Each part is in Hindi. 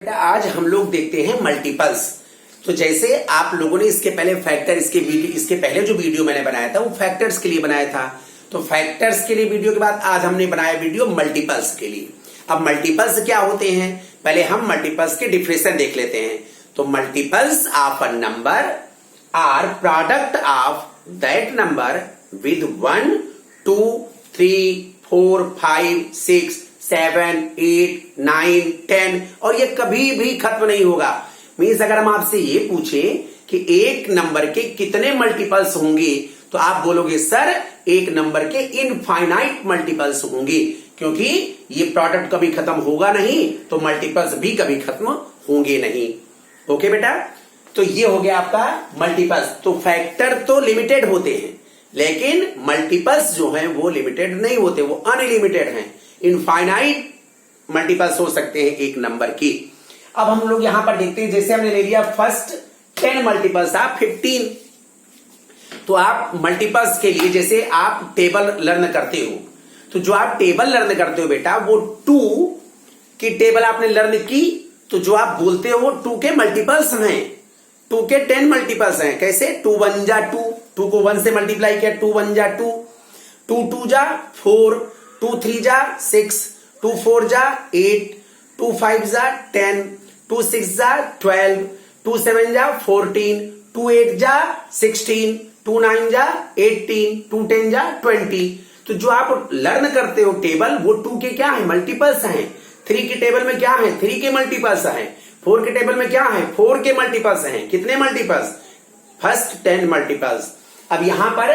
बेटा आज हम लोग देखते हैं मल्टीपल्स। तो जैसे आप लोगों ने इसके पहले फैक्टर इसके पहले जो वीडियो मैंने बनाया था वो फैक्टर्स के लिए बनाया था। तो फैक्टर्स के लिए वीडियो के बाद आज हमने बनाया वीडियो मल्टीपल्स के लिए। अब मल्टीपल्स क्या होते हैं, पहले हम मल्टीपल्स के डिफिनेशन देख लेते हैं। तो multiples of a number are product of that number with 1 2 3 4 5 6 7 8 9 10 और ये कभी भी खत्म नहीं होगा। मीन्स अगर हम आपसे ये पूछें कि एक नंबर के कितने मल्टीपल्स होंगे तो आप बोलोगे सर एक नंबर के इनफाइनाइट मल्टीपल्स होंगे, क्योंकि ये प्रोडक्ट कभी खत्म होगा नहीं तो मल्टीपल्स भी कभी खत्म होंगे नहीं। ओके बेटा, तो ये हो गया आपका मल्टीपल्स। तो फैक्टर तो लिमिटेड होते हैं लेकिन मल्टीपल्स जो हैं वो लिमिटेड नहीं होते, वो अनलिमिटेड हैं। इनफाइनाइट मल्टीपल्स हो सकते हैं एक नंबर की। अब हम लोग यहां पर देखते हैं, जैसे हमने ले लिया फर्स्ट 10 मल्टीपल्स आप 15। तो आप मल्टीपल्स के लिए जैसे आप टेबल लर्न करते हो, तो जो आप टेबल लर्न करते हो बेटा वो 2 की टेबल आपने लर्न की, तो जो आप बोलते हो वो 2 के मल्टीपल्स हैं, 2 के 10 मल्टीपल्स हैं। कैसे? 2 1 जा 2, 2 को 1 से मल्टीप्लाई किया, 2 1 जा 2, 2 2 जा 4, 2 3 जा 6, 2 4 जा 8, 2 5 जा 10, 2 6 जा 12, 2 7 जा 14, 2 8 जा 16, 2 9 जा 18, 2 10 जा 20। तो जो आप लर्न करते हो टेबल वो 2 के क्या है? मल्टीपल्स हैं। 3 की टेबल में क्या है? 3 के मल्टीपल्स हैं। 4 के टेबल में क्या है? 4 के मल्टीपल्स हैं। कितने मल्टीपल्स? First 10 multiples. अब यहां पर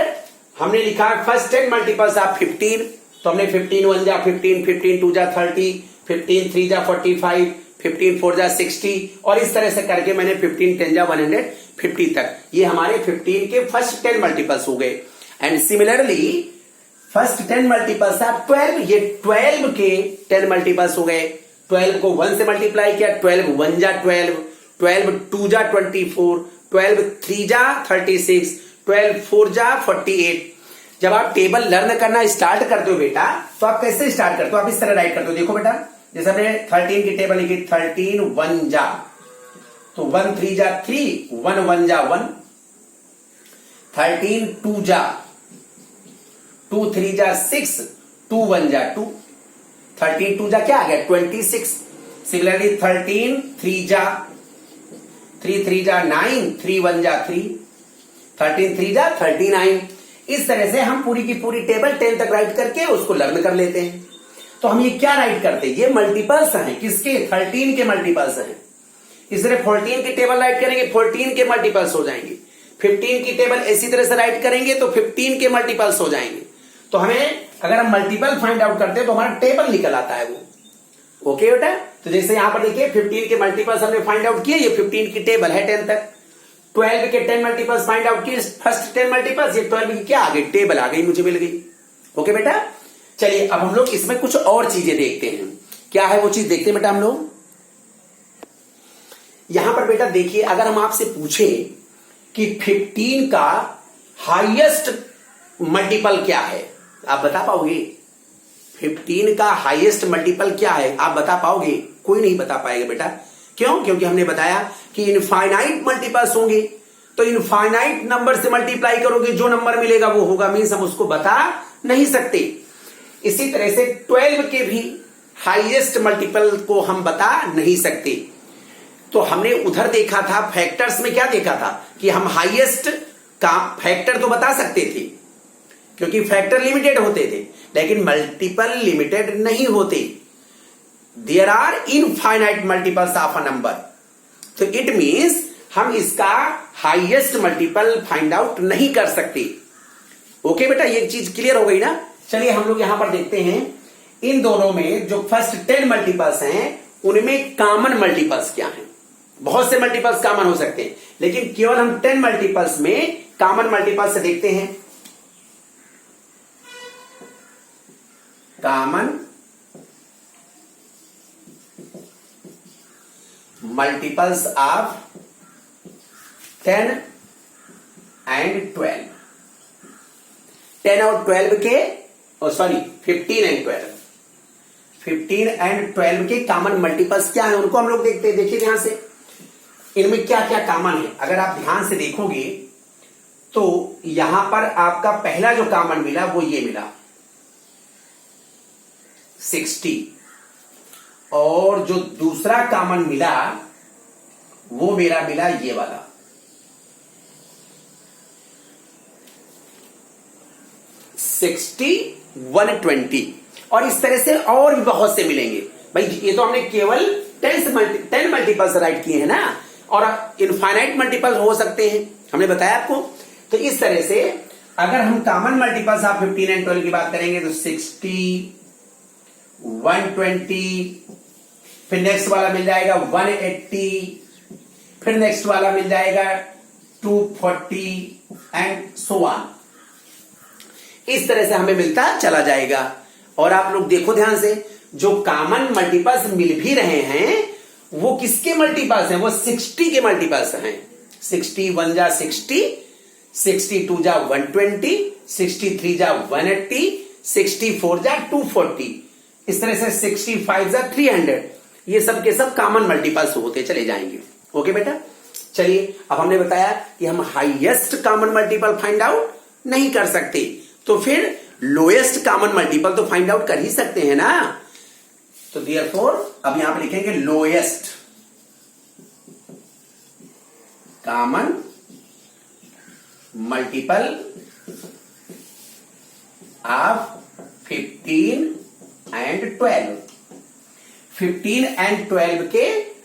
हमने लिखा फर्स्ट 10 मल्टीपल्स आप 15, तो हमने 15 1 जा 15, 15 2 जा 30, 15 3 जा 45, 15 4 जा 60 और इस तरह से करके मैंने 15 10 जा 150 तक, ये हमारे 15 के फर्स्ट 10 मल्टीपल्स हो गए। एंड सिमिलरली फर्स्ट 10 मल्टीपल्स आप 12, ये 12 के 10 मल्टीपल्स हो गए। 12 को 1 से मल्टीप्लाई किया, 12 1 जा 12, 12 2 जा 24, 12 3 जा 36, 12 4 जा 48। जब आप टेबल लर्न करना स्टार्ट करते हो बेटा तो आप कैसे स्टार्ट करते हो? आप इस तरह राइट करते हो। देखो बेटा, जैसे हमने 13 की टेबल लिखी, 13 1 जा, तो 1 3 जा 3, 1 1 जा 1, 13 2 जा 2, 3 जा 6, 2 1 जा 2, 13 2 जा क्या आ गया? 26। सिमिलरली 13 3 जा 3 3 जा 9, 3 1 जा 3, 13 3 जा 39। इस तरह से हम पूरी की पूरी टेबल 10 तक राइट करके उसको लर्न कर लेते हैं। तो हम ये क्या राइट करते हैं? ये मल्टीपल्स हैं। किसके? 13 के मल्टीपल्स हैं। इस तरह 14 की टेबल राइट करेंगे, 14 के मल्टीपल्स हो जाएंगे। 15 की टेबल इसी तरह से राइट करेंगे तो 15 के मल्टीपल्स हो जाएंगे। तो हमें अगर हम मल्टीपल फाइंड आउट करते हैं तो हमारा टेबल निकल आता है वो। ओके बेटा, तो जैसे यहां पर देखिए 15 के मल्टीपल्स हमने फाइंड आउट किए, ये 15 की टेबल है 10 तक। 12 के 10 मल्टीपल्स फाइंड आउट किए, फर्स्ट 10 मल्टीपल्स, ये 12 की क्या आ गई? टेबल आ गई, मुझे मिल गई। ओके बेटा, चलिए अब हम लोग इसमें कुछ और चीजें देखते हैं। क्या है वो चीज देखते हैं बेटा हम लोग। यहां पर बेटा देखिए, अगर हम आपसे पूछें कि 15 का हाईएस्ट मल्टीपल क्या है, आप बता पाओगे? 15 का हाईएस्ट मल्टीपल क्या है, आप बता पाओगे? कोई नहीं बता पाएगा बेटा। क्यों? क्योंकि हमने बताया कि इनफाइनाइट मल्टीपल्स होंगे, तो इनफाइनाइट नंबर से मल्टीप्लाई करोगे जो नंबर मिलेगा वो होगा, मीन्स हम उसको बता नहीं सकते। इसी तरह से 12 के भी हाईएस्ट मल्टीपल को हम बता नहीं सकते। तो हमने उधर देखा था फैक्टर्स में, क्या देखा था कि हम हाईएस्ट का फैक्टर तो बता सकते थे क्योंकि फैक्टर लिमिटेड होते थे, लेकिन मल्टीपल लिमिटेड नहीं होते। There are infinite multiples of a number, तो इट मीन्स हम इसका हाईएस्ट मल्टीपल फाइंड आउट नहीं कर सकते। ओके बेटा, ये चीज क्लियर हो गई ना। चलिए हम लोग यहां पर देखते हैं इन दोनों में जो फर्स्ट 10 मल्टीपल्स हैं उनमें कॉमन मल्टीपल्स क्या हैं। बहुत से मल्टीपल्स कॉमन हो सकते हैं लेकिन केवल हम 10 मल्टीपल्स में कॉमन मल्टीपल्स से देखते हैं। कॉमन मल्टीपल्स ऑफ 10 एंड 12, 10 और 12 के, सॉरी 15 एंड 12, 15 एंड 12 के कॉमन मल्टीपल्स क्या है उनको हम लोग देखते हैं। देखिए ध्यान से इनमें क्या क्या कॉमन है। अगर आप ध्यान से देखोगे तो यहां पर आपका पहला जो कॉमन मिला वो ये मिला 60, और जो दूसरा कॉमन मिला वो मेरा मिला ये वाला 60, 120, और इस तरह से और भी बहुत से मिलेंगे भाई। ये तो हमने केवल 10 मल्टीपल्स राइट किए हैं ना, और इनफाइनाइट मल्टीपल्स हो सकते हैं, हमने बताया आपको। तो इस तरह से अगर हम कॉमन मल्टीपल्स आप 15 एंड 12 की बात करेंगे तो 60, 120, फिर नेक्स्ट वाला मिल जाएगा 180, फिर नेक्स्ट वाला मिल जाएगा 240 एंड सो ऑन। इस तरह से हमें मिलता चला जाएगा। और आप लोग देखो ध्यान से, जो कॉमन मल्टीपल्स मिल भी रहे हैं वो किसके मल्टीपल्स हैं? वो 60 के मल्टीपल्स हैं। 61 जा 60, 62 जा 120, 63 जा 180, 64 जा 240, इस तरह से 65 जा 300। ये सब के सब कॉमन मल्टीपल्स होते चले जाएंगे। ओके बेटा, चलिए अब हमने बताया कि हम highest common multiple find out नहीं कर सकते, तो फिर लोएस्ट कॉमन मल्टीपल तो फाइंड आउट कर ही सकते हैं ना। तो देयरफॉर अब यहां पर लिखेंगे lowest common multiple of 15 and 12। 15 and 12 के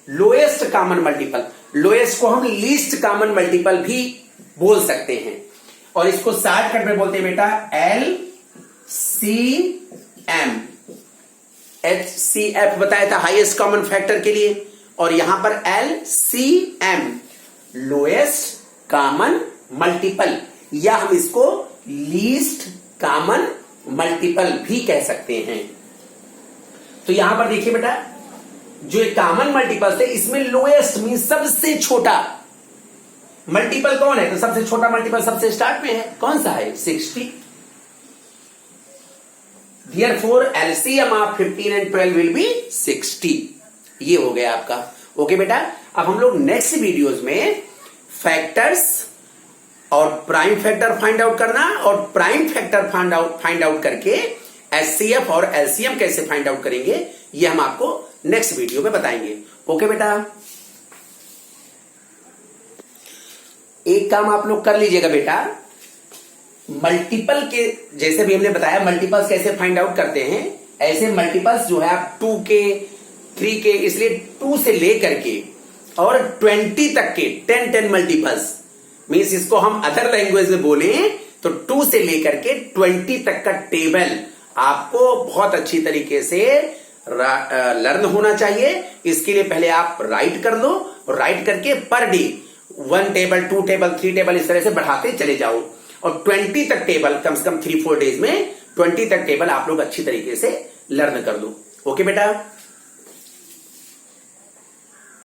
लोएस्ट कॉमन मल्टीपल, लोएस्ट को हम लीस्ट कॉमन मल्टीपल भी बोल सकते हैं, और इसको शॉर्टकट में बोलते हैं बेटा LCM। HCF बताया था हाईएस्ट कॉमन फैक्टर के लिए, और यहां पर LCM लोएस्ट कॉमन मल्टीपल, या हम इसको लीस्ट कॉमन मल्टीपल भी कह सकते हैं। तो यहां पर देखिए बेटा, जो एक कॉमन मल्टीपल थे इसमें लोएस्ट मीन सबसे छोटा मल्टीपल कौन है? तो सबसे छोटा मल्टीपल सबसे स्टार्ट में है, कौन सा है? 60। Therefore LCM of 15 and 12 will be 60। ये हो गया आपका। ओके बेटा, अब हम लोग नेक्स्ट वीडियोस में फैक्टर्स और प्राइम फैक्टर फाइंड आउट करना, और प्राइम फैक्टर फाइंड आउट करके HCF और LCM कैसे फाइंड आउट करेंगे, ये हम आपको नेक्स्ट वीडियो में बताएंगे। ओके बेटा, एक काम आप लोग कर लीजिएगा बेटा, मल्टीपल के जैसे भी हमने बताया मल्टीपल्स कैसे फाइंड आउट करते हैं, ऐसे मल्टीपल्स जो है आप 2 के 3 के, इसलिए 2 से लेकर के और 20 तक के 10 मल्टीपल्स, मीन्स इसको हम अदर लैंग्वेज में बोले तो 2 से लेकर के 20 तक का टेबल आपको बहुत अच्छी तरीके से लर्न होना चाहिए। इसके लिए पहले आप राइट कर लो, और राइट करके per day 1 table 2 table 3 table इस तरह से बढ़ाते चले जाओ, और 20 तक टेबल कम से कम 3-4 डेज में 20 तक टेबल आप लोग अच्छी तरीके से लर्न कर लो। ओके बेटा।